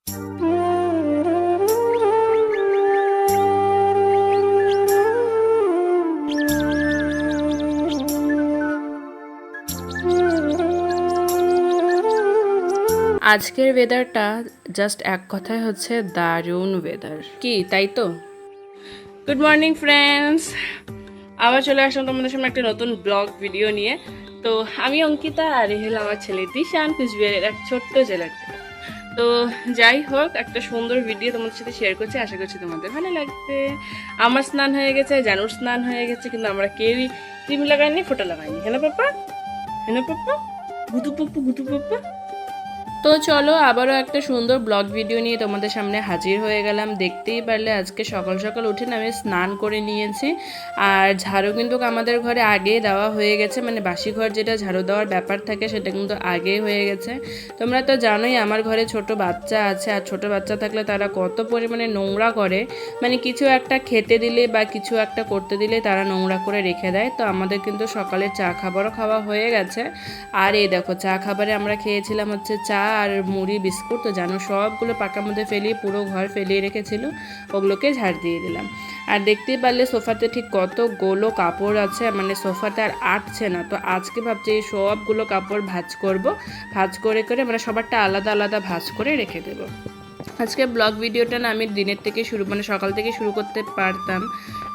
আজকের ওয়েদারটা জাস্ট এক কথায় হচ্ছে দারুণ ওয়েদার, কি তাই তো? গুড মর্নিং ফ্রেন্ডস, আবার চলে আসলাম তোমাদের সামনে একটা নতুন ব্লগ ভিডিও নিয়ে। তো আমি অঙ্কিতা আর এই হলো আমার ছেলে দিশান, কুচবিহারের এক ছোট্ট জেলার। তো যাই হোক, একটা সুন্দর ভিডিও তোমাদের সাথে শেয়ার করছি, আশা করছি তোমাদের ভালো লাগবে। আমার স্নান হয়ে গেছে, জানুর স্নান হয়ে গেছে, কিন্তু আমরা কেউই ক্রিম লাগাইনি, ফোঁটা লাগাইনি। হ্যালো পাপ্পা, হ্যালো পাপ্পা, গুতু পপ্পু, গুতু পাপ্পা। তো চলো আবারও একটা সুন্দর ব্লগ ভিডিও নিয়ে তোমাদের সামনে হাজির হয়ে গেলাম। দেখতেই পারলে আজকে সকাল সকাল উঠে আমি স্নান করে নিয়েছি, আর ঝাড়ু কিন্তু আমাদের ঘরে আগেই দেওয়া হয়ে গেছে, মানে বাসি ঘর যেটা ঝাড়ু দেওয়ার ব্যাপার থাকে সেটা কিন্তু আগেই হয়ে গেছে। তোমরা তো জানোই আমার ঘরে ছোট বাচ্চা আছে, আর ছোট বাচ্চা থাকলে তারা কত পরিমাণে নোংরা করে, মানে কিছু একটা খেতে দিলে বা কিছু একটা করতে দিলে তারা নোংরা করে রেখে দেয়। তো আমাদের কিন্তু সকালে চা খাবারও খাওয়া হয়ে গেছে, আর এই দেখো চা খাবারে আমরা খেয়েছিলাম হচ্ছে চা আর মুড়ি বিস্কুট। তো জানো সবগুলো পাকার মধ্যে ফেলিয়ে পুরো ঘর ফেলিয়ে রেখেছিল, ওগুলোকে ঝাড় দিয়ে দিলাম। আর দেখতেই পারলে সোফাতে ঠিক কতগুলো কাপড় আছে, মানে সোফাতে আর আটছে না। তো আজকে ভাবছি এই সবগুলো কাপড় ভাঁজ করব, ভাঁজ করে করে মানে সবারটা আলাদা আলাদা ভাঁজ করে রেখে দেবো। আজকে ব্লগ ভিডিওটা না আমি দিনের থেকে মানে সকাল থেকে শুরু করতে পারতাম,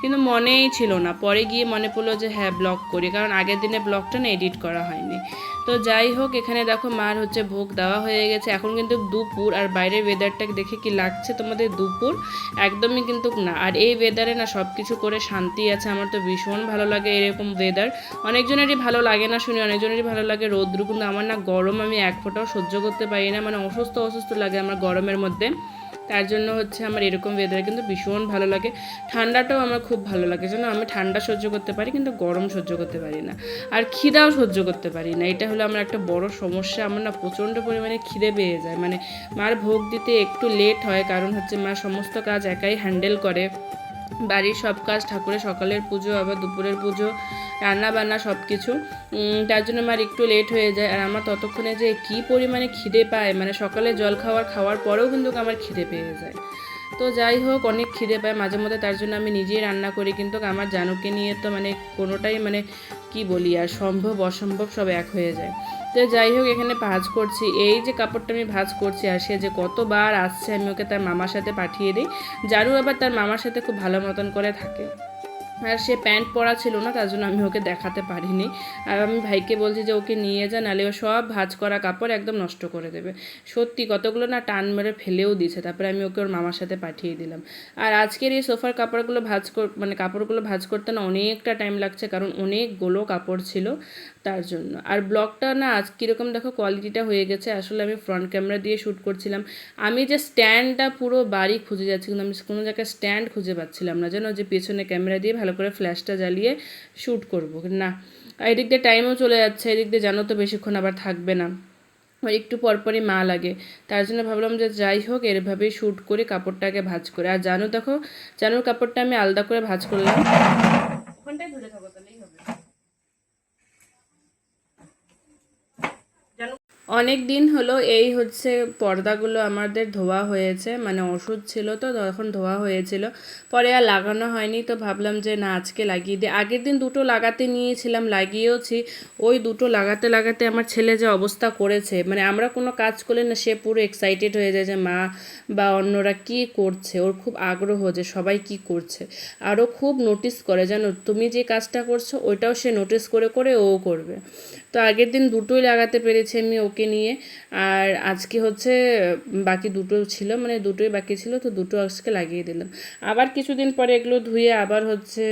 কিন্তু মনেই ছিল না। পরে গিয়ে মনে পড়লো যে হ্যাঁ ব্লগ করি, কারণ আগের দিনে ব্লগটা না এডিট করা হয়নি। তো যাই হোক, এখানে দেখো মার হচ্ছে ভোগ দেওয়া হয়ে গেছে। এখন কিন্তু দুপুর, আর বাইরের ওয়েদারটাকে দেখে কি লাগছে তোমাদের? দুপুর একদমই কিন্তু না। আর এই ওয়েদারে না সব কিছু করে শান্তি আছে, আমার তো ভীষণ ভালো লাগে এরকম ওয়েদার। অনেকজনেরই ভালো লাগে না শুনি, অনেকজনেরই ভালো লাগে রৌদ্র, কিন্তু আমার না গরম আমি এক ফোঁটাও সহ্য করতে পারি না, মানে অসুস্থ অসুস্থ লাগে আমার গরমের মধ্যে। তার জন্য হচ্ছে আমার এরকম ওয়েদার কিন্তু ভীষণ ভালো লাগে। ঠান্ডাটাও আমার খুব ভালো লাগে, যেন আমি ঠান্ডা সহ্য করতে পারি কিন্তু গরম সহ্য করতে পারি না, আর খিদাও সহ্য করতে পারি না। এটা হলো আমার একটা বড় সমস্যা, আমার না প্রচণ্ড পরিমাণে খিদে পেয়ে যায়। মানে মার ভোগ দিতে একটু লেট হয়, কারণ হচ্ছে মা সমস্ত কাজ একাই হ্যান্ডেল করে, বাড়ির সব কাজ, ঠাকুরের সকালের পুজো, আবার দুপুরের পুজো, রান্না বান্না সব কিছু। তার জন্য আমার একটু লেট হয়ে যায়। আর আমার ততক্ষণে যে কী পরিমাণে খিদে পায়, মানে সকালে জল খাওয়ার পরেও কিন্তু আমার খিদে পেয়ে যায়। তো যাই হোক, অনেক খিদে পায় মাঝে মধ্যে, তার জন্য আমি নিজেই রান্না করি। কিন্তু আমার জানুকে নিয়ে তো মানে কোনোটাই মানে কি বলি আর, সম্ভব অসম্ভব সব এক হয়ে যায়। তো যাই হোক, এখানে ভাঁজ করছি, এই যে কাপড়টা আমি ভাঁজ করছি, আর সে যে কতবার আসছে, আমি ওকে তার মামার সাথে পাঠিয়ে দিই। জারু আবার তার মামার সাথে খুব ভালো মতন করে থাকে, আর সে প্যান্ট পরা ছিল না, তার জন্য আমি ওকে দেখাতে পারিনি। আর আমি ভাইকে বলছি যে ওকে নিয়ে যা, নাহলে ও সব ভাঁজ করা কাপড় একদম নষ্ট করে দেবে। সত্যি কতগুলো না টান মেরে ফেলেও দিয়েছে, তারপরে আমি ওকে ওর মামার সাথে পাঠিয়ে দিলাম। আর আজকের এই সোফার কাপড়গুলো মানে কাপড়গুলো ভাঁজ করতে না অনেকটা টাইম লাগছে, কারণ অনেকগুলো কাপড় ছিল তার জন্য। আর ব্লগটা না আজ কীরকম দেখো কোয়ালিটিটা হয়ে গেছে, আসলে আমি ফ্রন্ট ক্যামেরা দিয়ে শ্যুট করছিলাম। আমি যে স্ট্যান্ডটা পুরো বাড়ি খুঁজে যাচ্ছি, কিন্তু আমি কোনো জায়গায় স্ট্যান্ড খুঁজে পাচ্ছিলাম না, যেন যে পেছনে ক্যামেরা দিয়ে ভালো করে ফ্ল্যাশটা জ্বালিয়ে শ্যুট করবো না। এদিক দিয়ে টাইমও চলে যাচ্ছে, এদিক দিয়ে জানো তো বেশিক্ষণ আবার থাকবে না, আর একটু পরপরই মা লাগে। তার জন্য ভাবলাম যে যাই হোক এরভাবেই শ্যুট করে কাপড়টাকে ভাঁজ করে। আর জানো দেখো, জানোর কাপড়টা আমি আলাদা করে ভাঁজ করলাম, ওখানটাই ধরে থাকো তাহলেই হবে। অনেক দিন হলো এই হচ্ছে পর্দাগুলো আমাদের ধোয়া হয়েছে, মানে ওষুধ ছিল তো তখন ধোয়া হয়েছিল, পরে আর লাগানো হয়নি। তো ভাবলাম যে না আজকে লাগিয়ে দিই। আগের দিন দুটো লাগাতে নিয়েছিলাম, লাগিয়েওছি। ওই দুটো লাগাতে লাগাতে আমার ছেলে যে অবস্থা করেছে, মানে আমরা কোনো কাজ করলে না সে পুরো এক্সাইটেড হয়ে যায় যে মা বা অন্যরা কি করছে, ওর খুব আগ্রহ যে সবাই কি করছে। আরও খুব নোটিস করে, জানো তুমি যে কাজটা করছো ওইটাও সে নোটিস করে করে ও করবে। তো আগের দিন দুটোই লাগাতে পেরেছি আমি ওকে নিয়ে, আর আজকে হচ্ছে বাকি দুটো ছিল, মানে দুটোই বাকি ছিল, তো দুটো আজকে লাগিয়ে দিলাম। আবার কিছুদিন পরে এগুলো ধুয়ে আবার হচ্ছে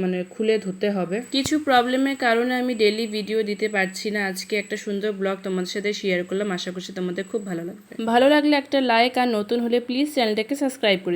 মানে খুলে ধুতে হবে। কিছু প্রবলেমের কারণে আমি ডেলি ভিডিও দিতে পারছি না। আজকে একটা সুন্দর ব্লগ তোমাদের সাথে শেয়ার করলাম, আশা করছি তোমাদের খুব ভালো লাগবে। ভালো লাগলে একটা লাইক, আর নতুন হলে প্লিজ চ্যানেলটাকে সাবস্ক্রাইব করে